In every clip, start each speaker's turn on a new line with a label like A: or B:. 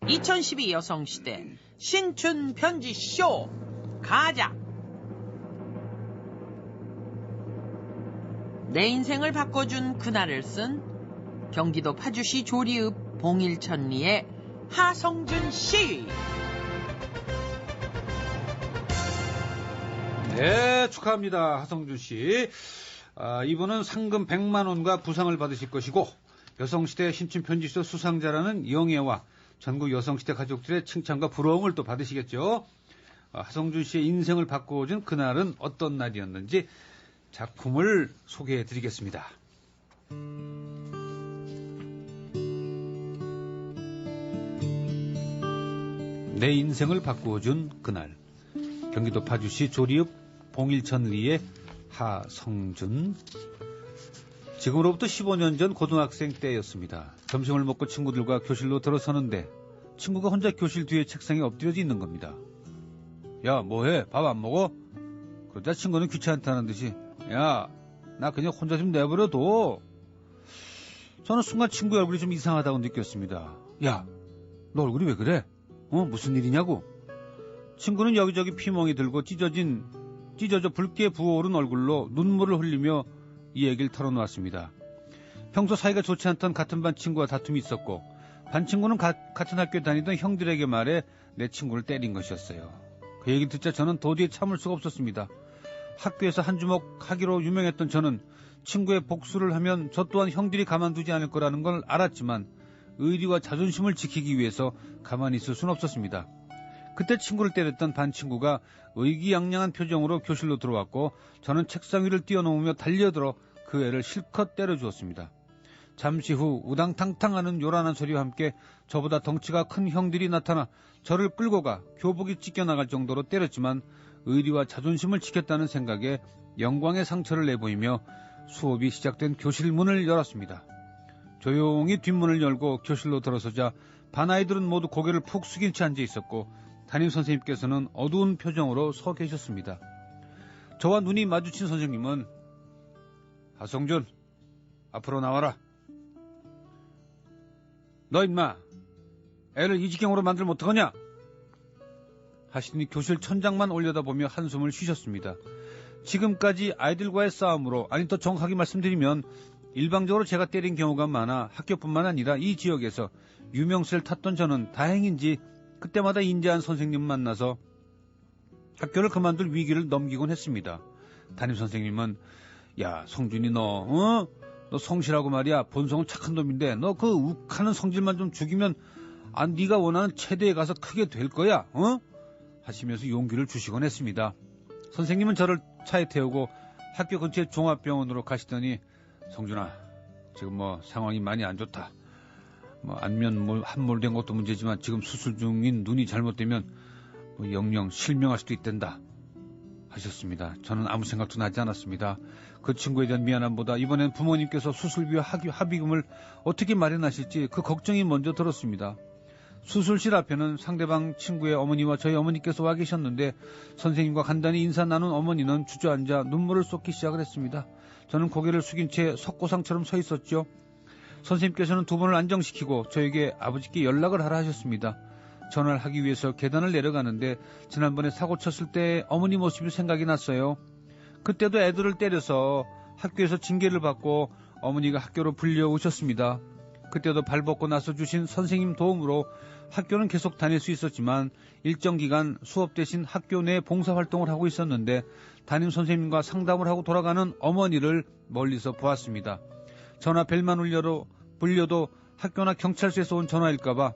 A: 2012 여성시대 신춘 편지쇼 가자. 내 인생을 바꿔준 그날을 쓴 경기도 파주시 조리읍 봉일천리의 하성준 씨.
B: 네, 축하합니다. 하성준 씨. 이분은 상금 100만 원과 부상을 받으실 것이고 여성시대 신춘편지쇼 수상자라는 영예와 전국 여성시대 가족들의 칭찬과 부러움을 또 받으시겠죠. 하성준 씨의 인생을 바꿔준 그날은 어떤 날이었는지 작품을 소개해드리겠습니다. 내 인생을 바꿔준 그날. 경기도 파주시 조리읍 봉일천리의 하성준. 지금으로부터 15년 전 고등학생 때였습니다. 점심을 먹고 친구들과 교실로 들어서는데 친구가 혼자 교실 뒤에 책상에 엎드려져 있는 겁니다. 야, 뭐해? 밥 안 먹어? 그러자 친구는 귀찮다는 듯이 야, 나 그냥 혼자 좀 내버려둬. 저는 순간 친구의 얼굴이 좀 이상하다고 느꼈습니다. 야, 너 얼굴이 왜 그래? 무슨 일이냐고? 친구는 여기저기 피멍이 들고 찢어져 붉게 부어오른 얼굴로 눈물을 흘리며 이 얘기를 털어놓았습니다. 평소 사이가 좋지 않던 같은 반 친구와 다툼이 있었고 반 친구는 같은 학교에 다니던 형들에게 말해 내 친구를 때린 것이었어요. 그 얘기 듣자 저는 도저히 참을 수가 없었습니다. 학교에서 한 주먹 하기로 유명했던 저는 친구의 복수를 하면 저 또한 형들이 가만두지 않을 거라는 걸 알았지만 의리와 자존심을 지키기 위해서 가만히 있을 수는 없었습니다. 그때 친구를 때렸던 반 친구가 의기양양한 표정으로 교실로 들어왔고 저는 책상 위를 뛰어넘으며 달려들어 그 애를 실컷 때려주었습니다. 잠시 후 우당탕탕하는 요란한 소리와 함께 저보다 덩치가 큰 형들이 나타나 저를 끌고 가 교복이 찢겨나갈 정도로 때렸지만 의리와 자존심을 지켰다는 생각에 영광의 상처를 내보이며 수업이 시작된 교실 문을 열었습니다. 조용히 뒷문을 열고 교실로 들어서자 반 아이들은 모두 고개를 푹 숙인 채 앉아 있었고 담임선생님께서는 어두운 표정으로 서 계셨습니다. 저와 눈이 마주친 선생님은 하성준, 앞으로 나와라. 너 임마, 애를 이 지경으로 만들면 어떡하냐? 하시더니 교실 천장만 올려다보며 한숨을 쉬셨습니다. 지금까지 아이들과의 싸움으로, 아니 더 정확하게 말씀드리면 일방적으로 제가 때린 경우가 많아 학교뿐만 아니라 이 지역에서 유명세를 탔던 저는 다행인지 그때마다 인자한 선생님 만나서 학교를 그만둘 위기를 넘기곤 했습니다. 담임선생님은 야, 성준이 너 성실하고 말이야. 본성은 착한 놈인데 너 그 욱하는 성질만 좀 죽이면 네가 원하는 체대에 가서 크게 될 거야. 하시면서 용기를 주시곤 했습니다. 선생님은 저를 차에 태우고 학교 근처의 종합병원으로 가시더니 성준아, 지금 상황이 많이 안 좋다. 안면 함몰된 것도 문제지만 지금 수술 중인 눈이 잘못되면 영영 실명할 수도 있단다 하셨습니다. 저는 아무 생각도 나지 않았습니다. 그 친구에 대한 미안함보다 이번엔 부모님께서 수술비와 합의금을 어떻게 마련하실지 그 걱정이 먼저 들었습니다. 수술실 앞에는 상대방 친구의 어머니와 저희 어머니께서 와 계셨는데 선생님과 간단히 인사 나눈 어머니는 주저앉아 눈물을 쏟기 시작을 했습니다. 저는 고개를 숙인 채 석고상처럼 서 있었죠. 선생님께서는 두 분을 안정시키고 저에게 아버지께 연락을 하라 하셨습니다. 전화를 하기 위해서 계단을 내려가는데 지난번에 사고 쳤을 때 어머니 모습이 생각이 났어요. 그때도 애들을 때려서 학교에서 징계를 받고 어머니가 학교로 불려오셨습니다. 그때도 발벗고 나서주신 선생님 도움으로 학교는 계속 다닐 수 있었지만 일정 기간 수업 대신 학교 내 봉사활동을 하고 있었는데 담임 선생님과 상담을 하고 돌아가는 어머니를 멀리서 보았습니다. 전화 벨만 울려도 학교나 경찰서에서 온 전화일까봐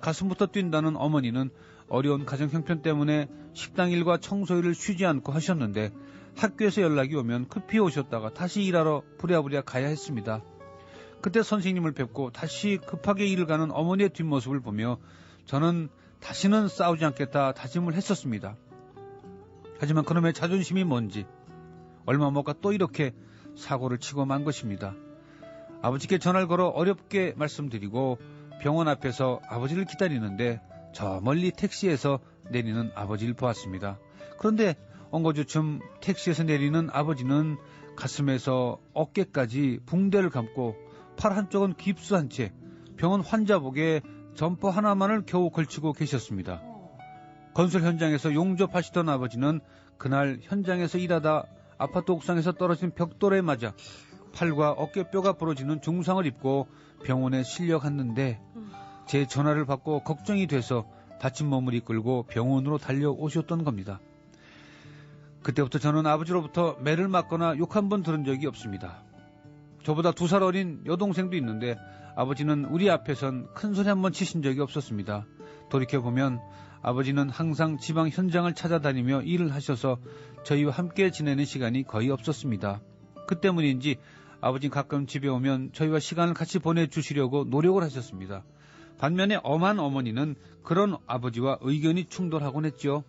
B: 가슴부터 뛴다는 어머니는 어려운 가정 형편 때문에 식당 일과 청소 일을 쉬지 않고 하셨는데 학교에서 연락이 오면 급히 오셨다가 다시 일하러 부랴부랴 가야 했습니다. 그때 선생님을 뵙고 다시 급하게 일을 가는 어머니의 뒷모습을 보며 저는 다시는 싸우지 않겠다 다짐을 했었습니다. 하지만 그놈의 자존심이 뭔지 얼마 못 가 또 이렇게 사고를 치고 만 것입니다. 아버지께 전화를 걸어 어렵게 말씀드리고 병원 앞에서 아버지를 기다리는데 저 멀리 택시에서 내리는 아버지를 보았습니다. 그런데 엉거주춤 택시에서 내리는 아버지는 가슴에서 어깨까지 붕대를 감고 팔 한쪽은 깁스한 채 병원 환자복에 점퍼 하나만을 겨우 걸치고 계셨습니다. 건설 현장에서 용접하시던 아버지는 그날 현장에서 일하다 아파트 옥상에서 떨어진 벽돌에 맞아 팔과 어깨뼈가 부러지는 중상을 입고 병원에 실려갔는데 제 전화를 받고 걱정이 돼서 다친 몸을 이끌고 병원으로 달려오셨던 겁니다. 그때부터 저는 아버지로부터 매를 맞거나 욕 한 번 들은 적이 없습니다. 저보다 2살 어린 여동생도 있는데 아버지는 우리 앞에선 큰 소리 한 번 치신 적이 없었습니다. 돌이켜보면 아버지는 항상 지방 현장을 찾아다니며 일을 하셔서 저희와 함께 지내는 시간이 거의 없었습니다. 그 때문인지 아버지 가끔 집에 오면 저희와 시간을 같이 보내주시려고 노력을 하셨습니다. 반면에 엄한 어머니는 그런 아버지와 의견이 충돌하곤 했죠.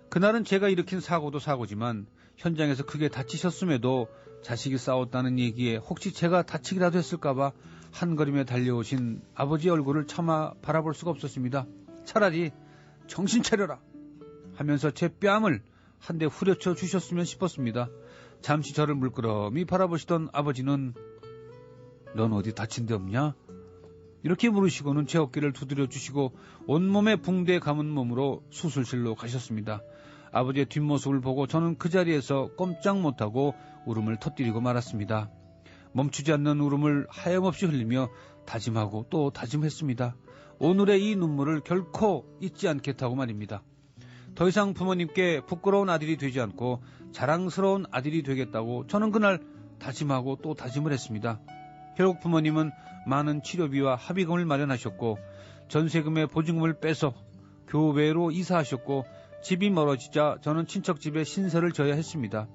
B: 그날은 제가 일으킨 사고도 사고지만 현장에서 크게 다치셨음에도 자식이 싸웠다는 얘기에 혹시 제가 다치기라도 했을까봐 한걸음에 달려오신 아버지 얼굴을 차마 바라볼 수가 없었습니다. 차라리 정신 차려라 하면서 제 뺨을 한 대 후려쳐 주셨으면 싶었습니다. 잠시 저를 물끄러미 바라보시던 아버지는 넌 어디 다친 데 없냐? 이렇게 물으시고는 제 어깨를 두드려 주시고 온몸에 붕대 감은 몸으로 수술실로 가셨습니다. 아버지의 뒷모습을 보고 저는 그 자리에서 꼼짝 못하고 울음을 터뜨리고 말았습니다. 멈추지 않는 울음을 하염없이 흘리며 다짐하고 또 다짐했습니다. 오늘의 이 눈물을 결코 잊지 않겠다고 말입니다. 더 이상 부모님께 부끄러운 아들이 되지 않고 자랑스러운 아들이 되겠다고 저는 그날 다짐하고 또 다짐을 했습니다. 결국 부모님은 많은 치료비와 합의금을 마련하셨고 전세금의 보증금을 빼서 교외로 이사하셨고 집이 멀어지자 저는 친척집에 신세를 져야 했습니다.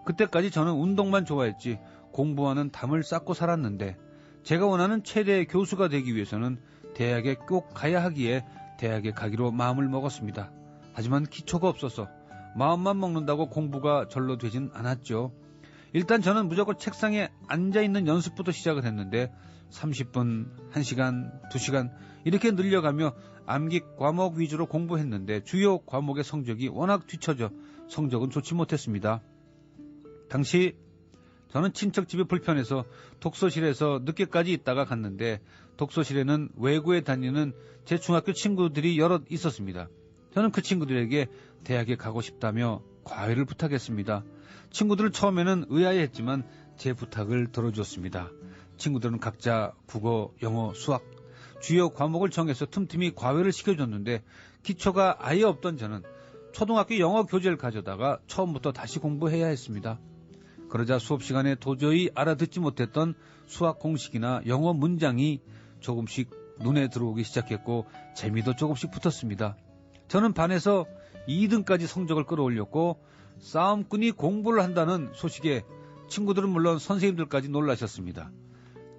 B: 그때까지 저는 운동만 좋아했지 공부하는 담을 쌓고 살았는데 제가 원하는 최대의 교수가 되기 위해서는 대학에 꼭 가야 하기에 대학에 가기로 마음을 먹었습니다. 하지만 기초가 없어서 마음만 먹는다고 공부가 절로 되진 않았죠. 일단 저는 무조건 책상에 앉아있는 연습부터 시작을 했는데 30분, 1시간, 2시간 이렇게 늘려가며 암기 과목 위주로 공부했는데 주요 과목의 성적이 워낙 뒤처져 성적은 좋지 못했습니다. 당시 저는 친척집이 불편해서 독서실에서 늦게까지 있다가 갔는데 독서실에는 외고에 다니는 제 중학교 친구들이 여럿 있었습니다. 저는 그 친구들에게 대학에 가고 싶다며 과외를 부탁했습니다. 친구들은 처음에는 의아해했지만 제 부탁을 들어주었습니다. 친구들은 각자 국어, 영어, 수학, 주요 과목을 정해서 틈틈이 과외를 시켜줬는데 기초가 아예 없던 저는 초등학교 영어 교재를 가져다가 처음부터 다시 공부해야 했습니다. 그러자 수업 시간에 도저히 알아듣지 못했던 수학 공식이나 영어 문장이 조금씩 눈에 들어오기 시작했고 재미도 조금씩 붙었습니다. 저는 반에서 2등까지 성적을 끌어올렸고 싸움꾼이 공부를 한다는 소식에 친구들은 물론 선생님들까지 놀라셨습니다.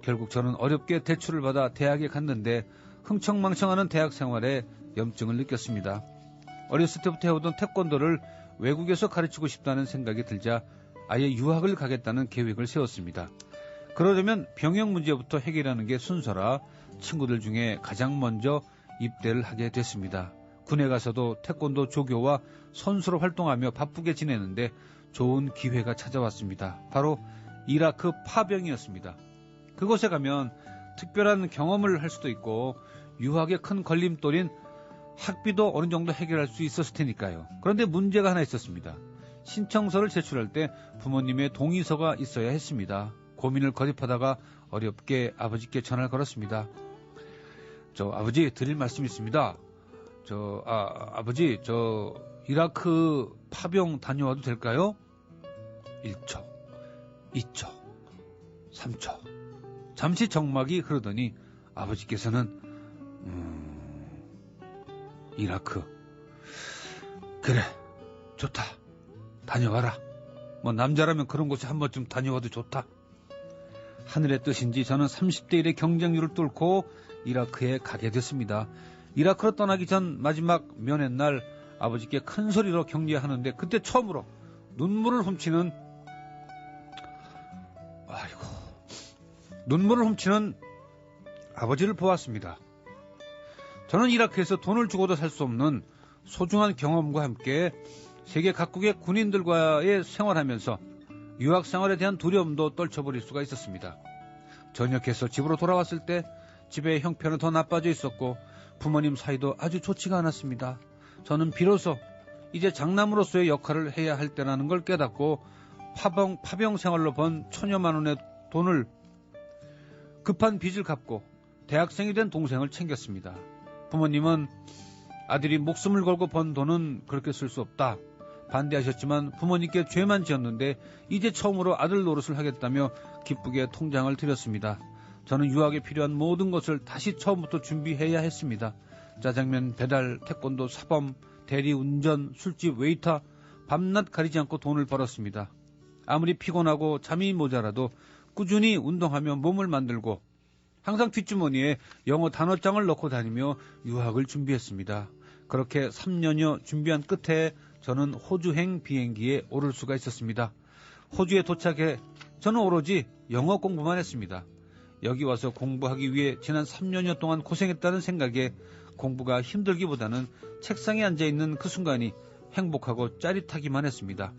B: 결국 저는 어렵게 대출을 받아 대학에 갔는데 흥청망청하는 대학 생활에 염증을 느꼈습니다. 어렸을 때부터 해오던 태권도를 외국에서 가르치고 싶다는 생각이 들자 아예 유학을 가겠다는 계획을 세웠습니다. 그러려면 병역 문제부터 해결하는 게 순서라 친구들 중에 가장 먼저 입대를 하게 됐습니다. 군에 가서도 태권도 조교와 선수로 활동하며 바쁘게 지내는데 좋은 기회가 찾아왔습니다. 바로 이라크 파병이었습니다. 그곳에 가면 특별한 경험을 할 수도 있고 유학의 큰 걸림돌인 학비도 어느 정도 해결할 수 있었을 테니까요. 그런데 문제가 하나 있었습니다. 신청서를 제출할 때 부모님의 동의서가 있어야 했습니다. 고민을 거듭하다가 어렵게 아버지께 전화를 걸었습니다. 아버지 드릴 말씀이 있습니다. 아버지 이라크 파병 다녀와도 될까요? 1초, 2초, 3초. 잠시 정막이 흐르더니 아버지께서는 이라크 그래 좋다 다녀와라. 남자라면 그런 곳에 한 번쯤 다녀와도 좋다. 하늘의 뜻인지 저는 30대 1의 경쟁률을 뚫고 이라크에 가게 됐습니다. 이라크로 떠나기 전 마지막 면회 날 아버지께 큰 소리로 격려하는데 그때 처음으로 눈물을 훔치는 아버지를 보았습니다. 저는 이라크에서 돈을 주고도 살 수 없는 소중한 경험과 함께 세계 각국의 군인들과의 생활하면서 유학 생활에 대한 두려움도 떨쳐버릴 수가 있었습니다. 전역해서 집으로 돌아왔을 때 집의 형편은 더 나빠져 있었고 부모님 사이도 아주 좋지가 않았습니다. 저는 비로소 이제 장남으로서의 역할을 해야 할 때라는 걸 깨닫고 파병 생활로 번 1,000여만 원의 돈을 급한 빚을 갚고 대학생이 된 동생을 챙겼습니다. 부모님은 아들이 목숨을 걸고 번 돈은 그렇게 쓸 수 없다 반대하셨지만 부모님께 죄만 지었는데 이제 처음으로 아들 노릇을 하겠다며 기쁘게 통장을 드렸습니다. 저는 유학에 필요한 모든 것을 다시 처음부터 준비해야 했습니다. 짜장면 배달, 태권도, 사범, 대리, 운전, 술집, 웨이터 밤낮 가리지 않고 돈을 벌었습니다. 아무리 피곤하고 잠이 모자라도 꾸준히 운동하며 몸을 만들고 항상 뒷주머니에 영어 단어장을 넣고 다니며 유학을 준비했습니다. 그렇게 3년여 준비한 끝에 저는 호주행 비행기에 오를 수가 있었습니다. 호주에 도착해 저는 오로지 영어 공부만 했습니다. 여기 와서 공부하기 위해 지난 3년여 동안 고생했다는 생각에 공부가 힘들기보다는 책상에 앉아있는 그 순간이 행복하고 짜릿하기만 했습니다.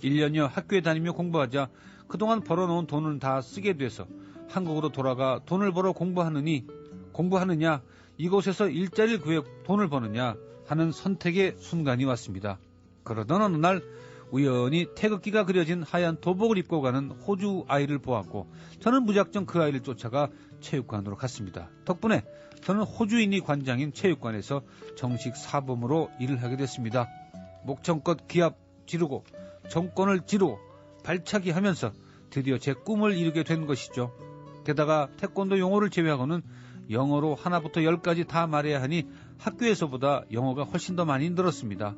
B: 1년여 학교에 다니며 공부하자 그동안 벌어놓은 돈은 다 쓰게 돼서 한국으로 돌아가 돈을 벌어 공부하느냐 이곳에서 일자리를 구해 돈을 버느냐 하는 선택의 순간이 왔습니다. 그러던 어느 날 우연히 태극기가 그려진 하얀 도복을 입고 가는 호주 아이를 보았고 저는 무작정 그 아이를 쫓아가 체육관으로 갔습니다. 덕분에 저는 호주인이 관장인 체육관에서 정식 사범으로 일을 하게 됐습니다. 목청껏 기합 지르고 정권을 지르고 발차기 하면서 드디어 제 꿈을 이루게 된 것이죠. 게다가 태권도 용어를 제외하고는 영어로 하나부터 10까지 다 말해야 하니 학교에서보다 영어가 훨씬 더 많이 늘었습니다.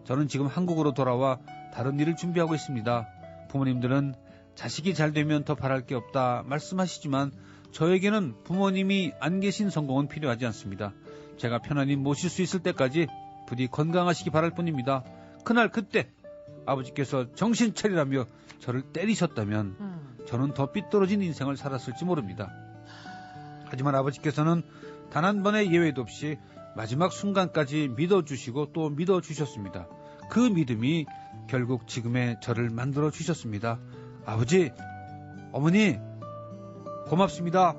B: 저는 지금 한국으로 돌아와 다른 일을 준비하고 있습니다. 부모님들은 자식이 잘 되면 더 바랄 게 없다 말씀하시지만 저에게는 부모님이 안 계신 성공은 필요하지 않습니다. 제가 편안히 모실 수 있을 때까지 부디 건강하시기 바랄 뿐입니다. 그때 아버지께서 정신 차리라며 저를 때리셨다면 저는 더 삐뚤어진 인생을 살았을지 모릅니다. 하지만 아버지께서는 단 한 번의 예외도 없이 마지막 순간까지 믿어주시고 또 믿어주셨습니다. 그 믿음이 결국 지금의 저를 만들어 주셨습니다. 아버지, 어머니, 고맙습니다.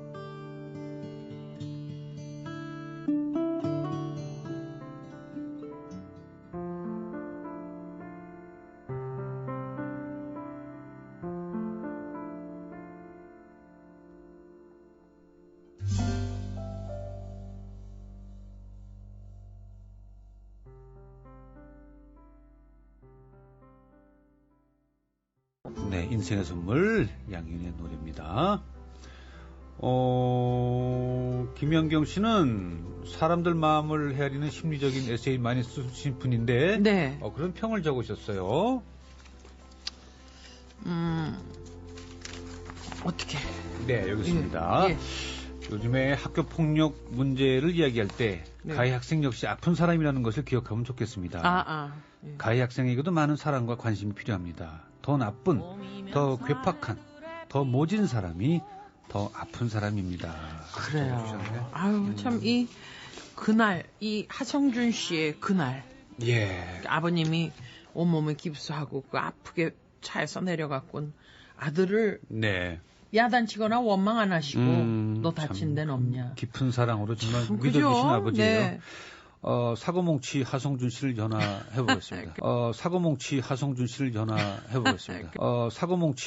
B: 네, 인생의 선물 양윤의 노래입니다. 김연경 씨는 사람들 마음을 헤아리는 심리적인 에세이 많이 쓰신 분인데
A: 네.
B: 그런 평을 적으셨어요.
A: 어떻게?
B: 네, 여기 있습니다.
A: 예.
B: 요즘에 학교 폭력 문제를 이야기할 때
A: 네.
B: 가해 학생 역시 아픈 사람이라는 것을 기억하면 좋겠습니다.
A: 예.
B: 가해 학생에게도 많은 사랑과 관심이 필요합니다. 더 나쁜, 더 괴팍한, 더 모진 사람이 더 아픈 사람입니다.
A: 그래요.
B: 적어주셨네.
A: 아유, 참, 그날, 이 하성준 씨의 그날.
B: 예.
A: 아버님이 온몸에 깁스하고 그 아프게 차에서 내려갔군. 아들을
B: 네.
A: 야단치거나 원망 안 하시고 너 다친 데는 없냐.
B: 깊은 사랑으로 정말
A: 참,
B: 믿어주신
A: 그죠?
B: 아버지예요.
A: 네.
B: 사고뭉치 하성준 씨를 전화해보겠습니다. 사고뭉치 하성준 씨를 전화해보겠습니다. 사고뭉치